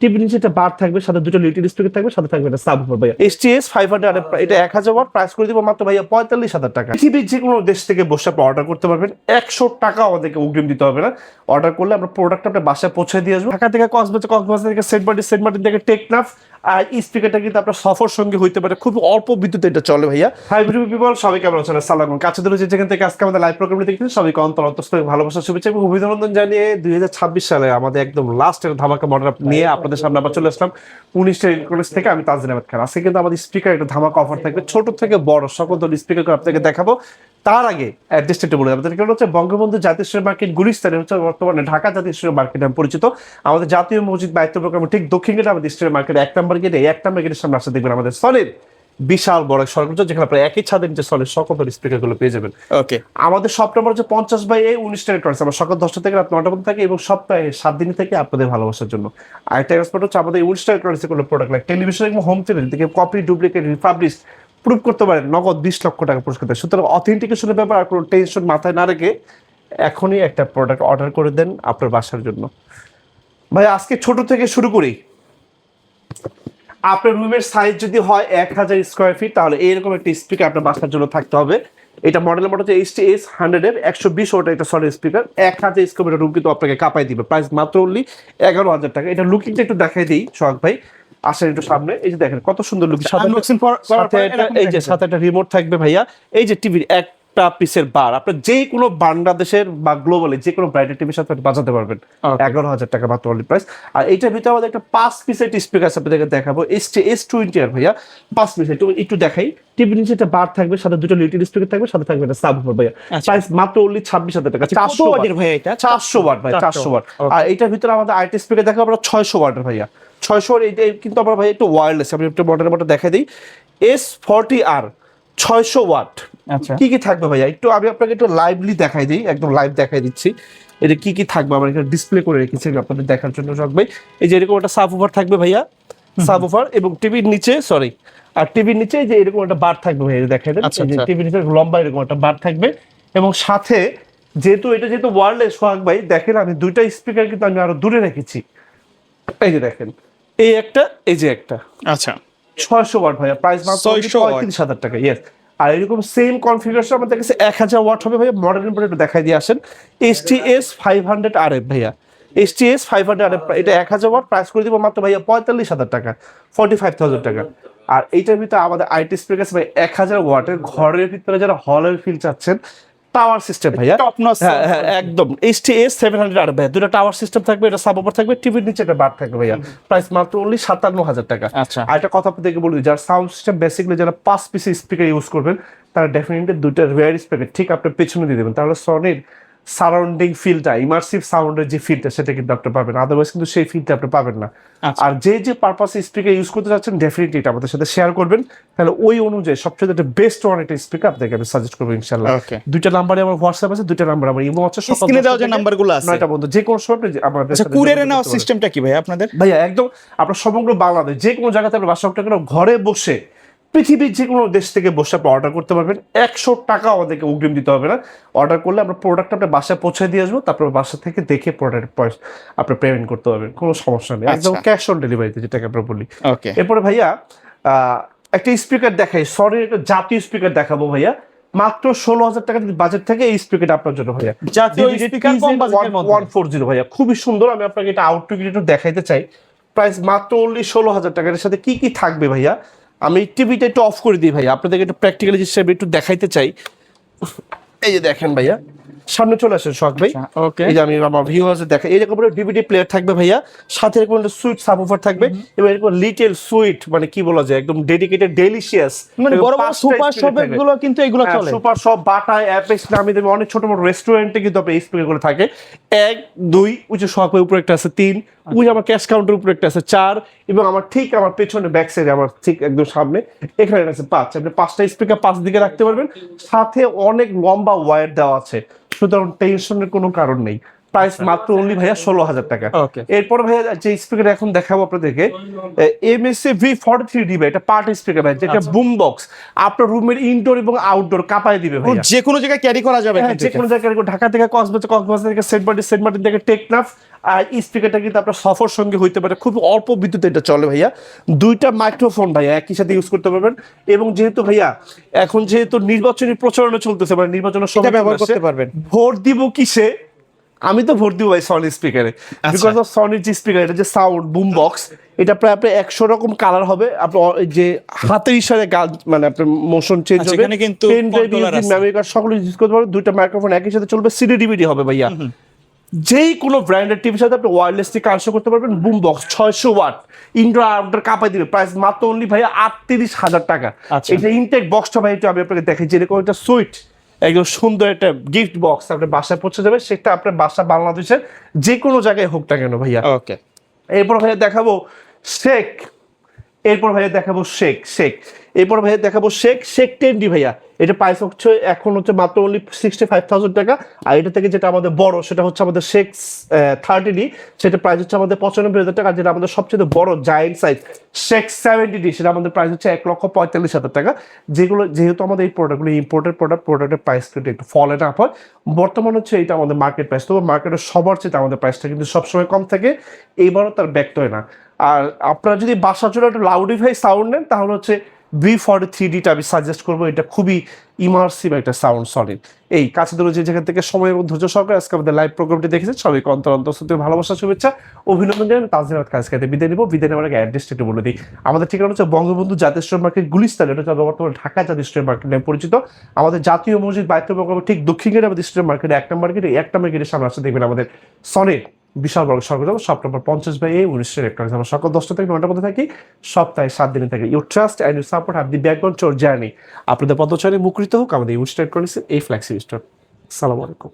টিভির নিচে একটা বার থাকবে, সাথে দুটো লিটিল স্পিকার থাকবে, সাথে থাকবে একটা সাবউফার ভাইয়া। HTS 500, এটা 1000 ওয়াট, প্রাইস করে দিব মাত্র ভাইয়া 45,000 টাকা। পৃথিবীর যে কোনো দেশ থেকে বসে আপনি অর্ডার করতে পারবেন, 100 টাকা আমাদেরকে অগ্রিম দিতে হবে না। অর্ডার করলে আমরা প্রোডাক্ট আপনার বাসায় পৌঁছে দিয়ে আসবো। ঢাকা থেকে কক্সবাজার, কক্সবাজার থেকে সেন্ট মার্টিন থেকে টেকনাফ। আর এই স্পিকারটা কিন্তু আপনার সফর সঙ্গে হইতে পারে, খুব অল্প বিদ্যুতে এটা চলে ভাইয়া। হাই পিপল, সবাই কেমন আছেন? আসসালামু আলাইকুম। কাছে দূরে যেখান থেকে আজকে আমাদের লাইভ প্রোগ্রামে দেখতেছেন সবাইকে অন্তঃস্থ ভালোবাসা, শুভেচ্ছা এবং অভিনন্দন জানিয়ে 2026 সালে আমাদের একদম লাস্টের ধামাকা মডেল নিয়ে আপনাদের সামনে আবার চলে আসলাম 19টা ইলেকট্রনিক্স থেকে। আমি তাজরিন আহমেদ খান। আজকে কিন্তু আমাদের স্পিকার একটা ধামাকা অফার থাকবে, ছোট থেকে বড় সকল ধরনের স্পিকার আপনাকে দেখাবো। তার আগে অ্যাড্রেসটা বলে আমাদের কারণ হচ্ছে বঙ্গবন্ধু জাতীয় স্টোর মার্কেট গুলিস্তানে হচ্ছে বর্তমানে ঢাকা জাতীয় স্টোর মার্কেট নামে পরিচিত। আমাদের জাতীয় মসজিদ বাইতুল প্রোগ্রাম ঠিক দক্ষিণ গেটে আমাদের স্টোর মার্কেট 1 নম্বর গেটে, 1 নম্বর গেটের সামনে আসতে দেখবেন আমাদের সলিড বিশাল বড় সরকার, যেখানে আপনার একই ছাদের নিচে সলিড সকল ধরনের স্পিকার গুলো পেয়ে যাবেন। ওকে, আমাদের সব নম্বর হচ্ছে 50/19 ইলেকট্রনিক্স। আমরা সকাল 10টা থেকে রাত 9টা পর্যন্ত থাকি এবং সপ্তাহে 7 দিন থেকে আপনাদের ভালোবাসার জন্য। আরেকটা এক্সপার্ট হচ্ছে আমাদের 19টা ইলেকট্রনিক্সের কোনো প্রোডাক্ট লাইক টেলিভিশন এবং হোম থিয়েটার থেকে কপি, ডুপ্লিকেট, রিপাবলিশ প্রুভ করতে পারেন, নগদ 20 লক্ষ টাকা পুরস্কার দেয়। সুতরাং অথেন্টিকেশনের ব্যাপার আর কোনো টেনশন মাথায় না রেখে এখনই একটা প্রোডাক্ট অর্ডার করে দেন আপনার বাসার জন্য। ভাই আজকে ছোট থেকে শুরু করি। আপনার রুমের সাইজ যদি হয় 1000 স্কোয়ার ফিট, তাহলে এরকম একটা স্পিকার আপনার বাসার জন্য থাকতে হবে। এটা মডেলের মডেল হচ্ছে HTS 100 এর 120 ওয়াট একটা solid speaker. 1000 square feet room কিন্তু আপনাকে কাঁপাই দিবে। প্রাইস মাত্র অনলি 11,000 টাকা। এটা লুকিংটা একটু দেখাই দিই সোহাগ ভাই, আসেন একটু সামনে। এই যে দেখেন কত সুন্দর লুকিং, এই যে সাথে একটা রিমোট থাকবে ভাইয়া। এই যে টিভির একটা পিসের বার, আপনার যে কোনো বাংলাদেশের বা গ্লোবালি যে কোনো ব্র্যান্ডের টিভির সাথে বাজাতে পারবেন। 11,000 টাকা মাত্র অনলি প্রাইস। আর এইটার ভিতরে আমাদের একটা 5 পিসের স্পিকার আপনাদেরকে দেখাবো, HTS 20 আর ভাইয়া 5 পিস। একটু দেখাই, টিভির নিচে একটা বার থাকবে, সাথে দুটো লিটিল স্পিকার থাকবে, সাথে থাকবে একটা সাবউফার ভাইয়া। প্রাইস মাত্র অনলি 26,000 টাকা। 400 ওয়াটের ভাইয়া, এটা 400 ওয়াট ভাই, 400 ওয়াট। আর এইটার ভিতরে আমাদের আইটি স্পিকার দেখাবো আমরা 600 ওয়াটের ভাইয়া। 600 ওয়াট এটা কিন্তু আমরা ভাই একটু ওয়্যারলেস। আমি একটু মডেল দেখাই দিই, S40R 600 ওয়াট। আচ্ছা, কি কি থাকবে ভাইয়া একটু আমি আপনাকে একটু লাইভলি দেখাই দিই, একদম লাইভ দেখাই দিচ্ছি। এটা কি কি থাকবে আমরা এখানে ডিসপ্লে করে রেখেছি আপনাদের দেখার জন্য সব ভাই। এই যে এরকম একটা সাবউফার থাকবে ভাইয়া, সাবউফার এবং টিভির নিচে আর টিভির নিচে যে এরকম একটা বার থাকবে ভাইয়া, দেখাই দেন। এই যে টিভির নিচে লম্বা এরকম একটা বার থাকবে এবং সাথে যেহেতু ওয়্যারলেস সোহাগ ভাই, দেখেন আমি দুইটা স্পিকার কিন্তু আমি আরো দূরে রেখেছি। এই যে দেখেন, এই একটা, এই যে একটা। আচ্ছা, 600 ওয়াট ভাইয়া, প্রাইস মাত্র 35,000 টাকা। ইয়েস। আর এরকম সেম কনফিগারেশন আমাদের কাছে 1000 ওয়াট হবে ভাইয়া। মডেলের পরে একটু দেখাই দিয়ে আসেন, HTS 500 RF ভাইয়া। HTS 500 RF, এটা 1000 ওয়াট, প্রাইস করে দিব মাত্র ভাইয়া 45,000 টাকা, 45,000 টাকা। আর এইটার ভিতরে আমাদের আইটি স্পিকার ভাই 1000 ওয়াটের, ঘরের ভিতরে যারা হলের ফিল চাচ্ছেন, টাওয়ার সিস্টেম ভাইয়া, হ্যাঁ একদম। HTS 700 RF ভাইয়া, দুটো টাওয়ার সিস্টেম থাকবে, এটা সাবউফার থাকবে, টিভির নিচে একটা বার থাকবে ভাইয়া। প্রাইস মাত্র অনলি 57,000 টাকা। আচ্ছা, আর একটা কথা আপনাদেরকে বলি, যারা সাউন্ড সিস্টেম বেসিক্যালি যারা 5 পিসের স্পিকার ইউজ করবেন, তারা ডেফিনেটলি দুইটা রিয়ার স্পিকার ঠিক আপনার পেছনে দিয়ে দেবেন, তাহলে সনির সারাউন্ডিং ফিলটা, ইমার্সিভ সাউন্ডের যে ফিলটা, সেটা কিন্তু আপনি পাবেন। আদারওয়াইজ কিন্তু সেই ফিলটা আপনি পাবেন না। আর যে পারপাসে স্পিকার ইউজ করতে চাচ্ছেন, ডেফিনেটলি এটা আমাদের সাথে শেয়ার করবেন, তাহলে ওই অনুযায়ী সবচেয়ে একটা বেস্ট ওয়ান একটা স্পিকার আপনাকে আমি সাজেস্ট করবো ইনশাআল্লাহ। দুইটা নাম্বারে আমার হোয়াটসঅ্যাপ আছে, দুইটা নাম্বার আমার ইমো আছে, স্ক্রিনে দেওয়া যে নাম্বারগুলো আছে 9টা বন্ধু যে কোনো সময় আমাদের আচ্ছা, কুরিয়ারে নেওয়ার সিস্টেমটা কি ভাই আপনাদের? ভাইয়া একদম আপনার সমগ্র বাংলাদেশ যে কোনো জায়গাতে আপনার বাসা কেন, ঘরে বসে পৃথিবীর যে কোনো দেশ থেকে বসে আপনি অর্ডার করতে পারবেন। 100 টাকা আমাদেরকে অগ্রিম দিতে হবে না। অর্ডার করলে আমরা প্রোডাক্ট আপনার বাসায় পৌঁছে দিয়ে আসবো, তারপর বাসা থেকে দেখে প্রোডাক্ট পয়সা আপনি পেমেন্ট করতে পারবেন, কোনো সমস্যা নেই। একদম ক্যাশ অন ডেলিভারিতে, যেটাকে আমরা বলি। ওকে, এরপরে ভাইয়া একটা স্পিকার দেখাই, সরি একটা জাতীয় স্পিকার দেখাবো ভাইয়া। মাত্র 16,000 টাকা বাজেট থেকে এই স্পিকার আপনার জন্য ভাইয়া, জাতীয় স্পিকার কম বাজেটের মধ্যে 140 ভাইয়া, খুবই সুন্দর। আমি আপনাকে এটা আউটলুক একটু দেখাইতে চাই। প্রাইস মাত্র অনলি 16,000 টাকা। এর সাথে কি কি থাকবে ভাইয়া, আমি টিভিটা একটু অফ করে দিই ভাইয়া, আপনাদেরকে একটু প্র্যাকটিক্যালি হিসেবে একটু দেখাইতে চাই। এই যে দেখেন ভাইয়া, সামনে চলে আসেন শখ ভাই। ওকে, এই যে আমি আমার ভিউয়ার্সে দেখাই, এরকম ডিভিডি প্লেয়ার থাকবে ভাইয়া, সাথে এরকম একটা সুইট সাবউফার থাকবে এবং এরকম লিটল সুইট, মানে কি বলা যায়, একদম ডেডিকেটেড ডেলিশিয়াস, মানে বড় বড় সুপার শপে গুলো কিন্তু এগুলো চলে। সুপার শপ, বাটা, অ্যাপেক্স নামে দেবে, অনেক ছোট মোটো রেস্টুরেন্টে কিন্তু আপনার এই স্পিকার গুলো থাকে। 1 2 ওই যে শখ উপরে একটা আছে, 3 ওই যে আমার ক্যাশ কাউন্টার উপরে একটা আছে, 4 এবং আমার ঠিক আমার পেছনে ব্যাক সাইডে আমার ঠিক একদম সামনে এখানে আছে 5। আপনি 5টা স্পিকার 5 দিকে রাখতে পারবেন, সাথে অনেক লম্বা ওয়্যার দেওয়া আছে, সুতরাং টেনশনের কোনো কারণ নেই। প্রাইস মাত্র অনলি ভাইয়া 16,000 টাকা। ওকে এরপর ভাইয়া যে স্পিকার এখন দেখাবো আপনাদেরকে MSA V43D ভাই, এটা পার্ট স্পিকার ভাই, যেটা বুম বক্স আপনার রুমের ইনডোর এবং আউটডোর কাঁপায় দিবে ভাইয়া। যে কোনো জায়গায় ক্যারি করা যাবে হ্যাঁ, যে কোনো জায়গায় ঢাকা থেকে কক্সবাজার থেকে সেন্ট মার্টিন থেকে টেকনাফ। আর স্পিকারটা কিন্তু আপনার সফর সঙ্গে হইতে পারে, খুব অল্প বিদ্যুতে এটা চলে ভাইয়া। দুইটা মাইক্রোফোন ভাইয়া একই সাথে ইউজ করতে পারবেন। এবং যেহেতু ভাইয়া এখন যেহেতু নির্বাচনী প্রচারণা চলতেছে, মানে নির্বাচনের সময় ব্যবহার করতে পারবেন। ভোট দিব কিসে? আমি তো ভোট দিব ভাই সনি স্পিকারে, বিকজ অফ সনির যে স্পিকার, এটা যে সাউন্ড বুম বক্স, এটা প্রায় আপনার 100 রকম কালার হবে। আপনার যে হাতের ইশারায় গান, মানে আপনার মোশন চেঞ্জ হবে, এখানে কিন্তু পেন ড্রাইভ, controller আছে। মেমরি কার্ড সকল ইউজ করতে পারবেন। দুইটা মাইক্রোফোন একই সাথে চলবে, সিডি ডিভিডি হবে ভাইয়া। যেই কোনো ব্র্যান্ডের টিভির সাথে আপনি ওয়্যারলেসলি কানেকশন করতে পারবেন। Boom box 600 watt, indoor outdoor কাঁপাই দিবে। প্রাইস মাত্র অনলি ভাইয়া 38,000 টাকা। আচ্ছা। এটা ইনটেক বক্সটা ভাই একটু আমি আপনাকে দেখাই, যেরকম একটা সুইট একদম সুন্দর একটা গিফট বক্স আপনার বাসায় পৌঁছে যাবে। সেটা আপনার বাসা বাংলাদেশের যে কোনো জায়গায় হোক না কেন ভাইয়া। ওকে এরপর ভাইয়া দেখাবো শেখ, এরপর ভাইয়া দেখাবো শেখ, এরপর ভাইয়া দেখাবো শেখ 10D ভাইয়া। এটা প্রাইস হচ্ছে এখন হচ্ছে মাত্র অনলি 65,000 টাকা। আর এটা থেকে যেটা আমাদের বড়, সেটা হচ্ছে আমাদের শেখ 30D, সেটা প্রাইস হচ্ছে আমাদের 95,000 টাকা। যেটা আমাদের সবচেয়ে বড় জায়েন্ট সাইজ শেখ 70D, সেটা আমাদের প্রাইস হচ্ছে 1,45,000 টাকা। যেগুলো যেহেতু আমাদের এই প্রোডাক্টগুলো ইম্পোর্টেড প্রোডাক্টের প্রাইস কিন্তু একটু ফলে না হয়। বর্তমান হচ্ছে এটা আমাদের মার্কেট প্রাইস, তবে মার্কেটের সবার চেয়ে আমাদের প্রাইসটা কিন্তু সবসময় কম থাকে, এইবারও তার ব্যক্ত হয় না। আর আপনারা যদি বাসার জন্য একটা লাউডিফাই সাউন্ড নেন, তাহলে হচ্ছে V43Dটা আমি সাজেস্ট করবো। এটা খুবই ইমার্সিভ একটা সাউন্ড, সলিড। এই কাছে ধরে যে জায়গা থেকে সময় এবং ধৈর্য সহকারে আজকে আমাদের লাইভ প্রোগ্রামটি দেখেছেন, সবাইকে অন্তর ভালোবাসা, শুভেচ্ছা, অভিনন্দন জানাই। তাজদিন কাজ খাইতে বিদায় নিব। বিদায় নেওয়ার আগে অ্যাড্রেসটা একটু বলে দিই। আমাদের ঠিকানা হচ্ছে বঙ্গবন্ধু জাতীয় স্টোর মার্কেট, গুলিস্তান। এটা হচ্ছে বর্তমানে ঢাকা জাতীয় স্টোর মার্কেট নামে পরিচিত। আমাদের জাতীয় মসজিদ বাইতুল মোকাররমের ঠিক দক্ষিণ গেটে আমাদের স্টোর মার্কেট, 1 নম্বর গেটে, 1 নম্বর গেটের সামনে আসতে দেখবেন আমাদের সনির বিশাল বড় সরকার শপ নম্বর 50/A 19 ইলেকট্রনিক্স। আমরা সকাল 10টা থেকে 9টার মধ্যে থাকি, সপ্তাহে 7 দিনে থাকি। You trust and you support have the background চোর জার্নি। আপনাদের পদচারী মুখরিত হোক আমাদের ইউনিস্টার ইলেকট্রনিক্সের এই ফ্ল্যাগশিপ স্টোর। আসসালামু আলাইকুম।